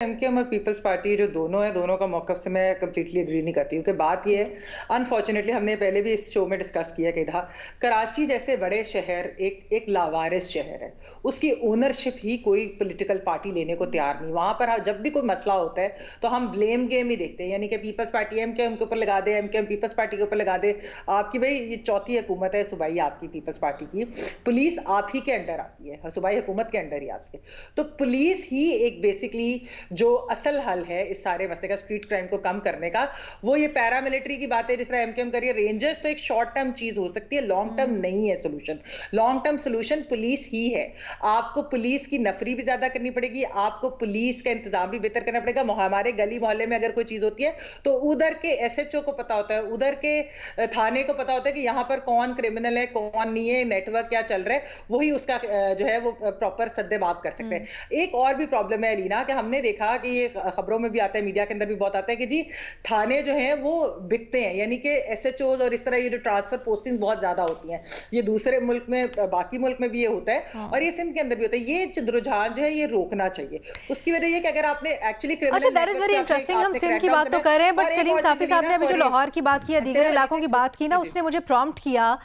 MQM और peoples party जो दोनों है, दोनों का मौक़िफ़ से मैं कंप्लीटली एग्री नहीं करती हूँ कि बात ये है, अनफॉर्चुनेटली हमने पहले भी इस शो में डिस्कस किया कि था, कराची जैसे बड़े शहर एक लावारिस शहर है। उसकी ओनरशिप ही कोई पॉलिटिकल पार्टी लेने को तैयार नहीं। वहाँ पर जब भी कोई मसला होता है, तो हम ब्लेम गेम ही देखते हैं, यानी कि पीपल्स पार्टी एमकेएम के ऊपर लगा दे, एमकेएम पीपल्स पार्टी के ऊपर लगा दे। आपकी भई ये चौथी हुकूमत है सूबाई आपकी पीपल्स पार्टी की। पुलिस आप ही के अंडर आती है, सूबाई हुकूमत के अंडर ही आती है। तो पुलिस ही एक बेसिकली जो असल हल है इस सारे मसले का, स्ट्रीट क्राइम को कम करने का, वो ये पैरामिलिट्री की बात है जिस तरह एमकेएम करिए। रेंजर्स तो एक शॉर्ट टर्म चीज हो सकती है, लॉन्ग टर्म नहीं है solution. Long term solution police ही है। आपको पुलिस की नफरी भी ज्यादा करनी पड़ेगी, आपको पुलिस का इंतजाम भी बेहतर करना पड़ेगा। हमारे गली मोहल्ले में अगर कोई चीज होती है तो उधर के एसएचओ को पता होता है, उधर के थाने को पता होता है कि यहाँ पर कौन क्रिमिनल है, कौन नहीं है, नेटवर्क क्या चल रहा है, वही उसका जो है वो प्रॉपर सद्देबाब कर सकते हैं। एक और भी प्रॉब्लम है अलीना कि हमने देखा कि ये खबरों में भी आता है, मीडिया के अंदर भी बहुत आता है कि जी थाने जो हैं वो बिकते हैं, यानी कि एसएचओ और इस तरह ये जो ट्रांसफर पोस्टिंग बहुत ज्यादा होती हैं, ये दूसरे मुल्क में, बाकी मुल्क में भी ये होता है और ये सिंध के अंदर भी होता है। ये रुझान जो है ये रोकना चाहिए। उसकी वजह ये कि अगर आपने एक्चुअली अच्छा, दैट इज वेरी इंटरेस्टिंग। हम सिंध की बात तो कर रहे हैं, बट सलीम साफी साहब ने अभी जो लाहौर की बात की, दीगर इलाकों की बात की ना, उसने मुझे प्रॉम्प्ट किया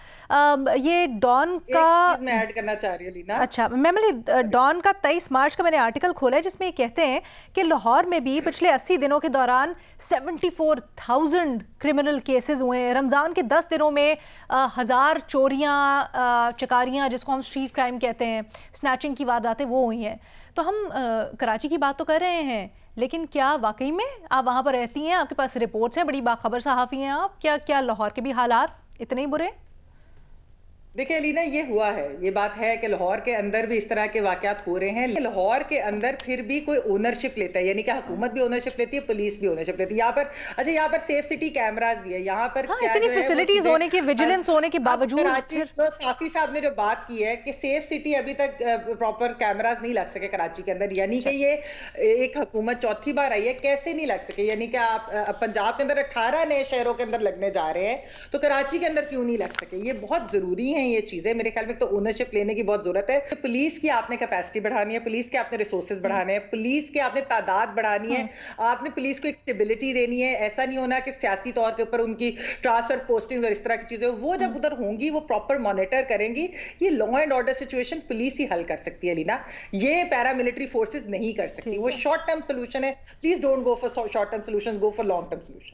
ये डॉन का मैं ऐड करना चाह रही हूं लीना। अच्छा, मैं डॉन का 23 मार्च का मैंने आर्टिकल खोला है जिसमें ये कहते हैं कि लाहौर में भी पिछले 80 दिनों के दौरान 74,000 क्रिमिनल केसेस हुए हैं। रमज़ान के 10 दिनों में 1000 चोरियां, चकारियां, जिसको हम स्ट्रीट क्राइम कहते हैं, स्नैचिंग की वारदातें वो हुई हैं। तो हम कराची की बात तो कर रहे हैं, लेकिन क्या वाकई में आप वहाँ पर रहती हैं, आपके पास रिपोर्ट्स हैं, बड़ी बाखबर सहाफ़ी हैं आप, क्या लाहौर के भी हालात इतने ही बुरे? देखिए अलीना, ये हुआ है, ये बात है कि लाहौर के अंदर भी इस तरह के वाकयात हो रहे हैं। लाहौर के अंदर फिर भी कोई ओनरशिप लेता है, यानी कि हुकूमत भी ओनरशिप लेती है, पुलिस भी ओनरशिप लेती है। यहाँ पर अच्छा, यहाँ पर सेफ सिटी कैमरास भी है, यहाँ पर क्या इतनी फैसिलिटीज होने के, विजिलेंस होने के बावजूद तो साफी साहब ने जो बात की है कि सेफ सिटी अभी तक प्रॉपर कैमरास नहीं लग सके कराची के अंदर, यानी कि ये एक हुकूमत चौथी बार आई है, कैसे नहीं लग सके? यानी कि आप पंजाब के अंदर 18 नए शहरों के अंदर लगने जा रहे हैं, तो कराची के अंदर क्यों नहीं लग सके? ये बहुत जरूरी है ये चीजें। मेरे ख्याल में तो ओनरशिप लेने की बहुत जरूरत है। तो पुलिस की आपने कैपेसिटी बढ़ानी है, पुलिस के आपने रिसोर्सेज बढ़ाने हैं, पुलिस के आपने तादाद बढ़ानी है, आपने पुलिस को एक स्टेबिलिटी देनी है। ऐसा नहीं होना कि सियासी तौर के ऊपर उनकी ट्रांसफर पोस्टिंग और इस तरह की चीजें, वो जब उधर होंगी वो प्रॉपर मॉनिटर करेंगी। ये law and order situation police ही हल कर सकती है लीना, ये पैरामिलिट्री फोर्सेज नहीं कर सकती। वो शॉर्ट टर्म सोल्यूशन है। Please don't go for short term solution, go for long term solution.